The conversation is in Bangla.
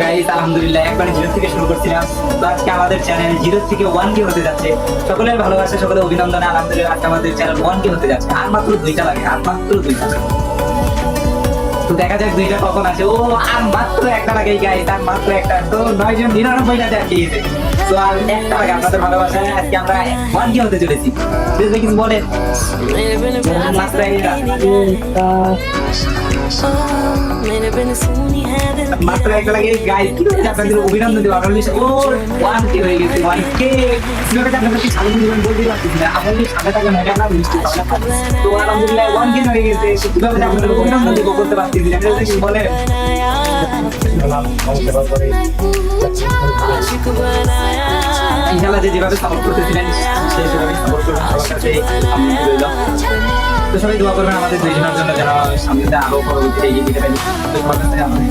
গাইস আলহামদুলিল্লাহ একবার 0 থেকে শুরু করছিলাম, তো আজকে আমাদের চ্যানেল 0 থেকে 1K হতে যাচ্ছে। সকলের ভালোবাসা, সকলের অভিনন্দন। আলহামদুলিল্লাহ আজকে আমাদের চ্যানেল 1K হতে যাচ্ছে। আর মাত্র 2টা লাগে, আর মাত্র 2টা। তো দেখা যাক 2টা কখন আসে। ও আর মাত্র একটা লাগে গাইস, আর মাত্র একটা। তো 9 জন 99টা দেখে গেছে। তো আর একটা লাগে। আপনাদের ভালোবাসায় আজকে আমরা 1K হতে চলেছি। বুঝলে কিছু বলেন? মাত্র একটা। মাত্র একটা লাগে গাইস। কি করে আপনাদের অভিনন্দন দেব? আপনাদের ও 1K হয়ে গেছে, 1K। কিভাবে আপনাদের কি সামনে দিবেন বলতে পারছি না। আমাদের সামনে থাকা না না মিষ্টি পাওয়া। তো আলহামদুলিল্লাহ 1K হয়ে গেছে। কিভাবে আপনাদের অভিনন্দন দেব বলতে পারছি না। আপনারা কি বলেন? ইনশাআল্লাহ যেভাবে সাপোর্ট করতেছিলেন সেই সেভাবে সাপোর্ট করবেন। সবার কাছে আমি রইল। তো সবাই দোয়া করবেন আমাদের দুইজনের জন্য, যারা সামনে আরো পরবর্তীতে এগিয়ে যেতে পারি। তো সবার কাছে আমাদের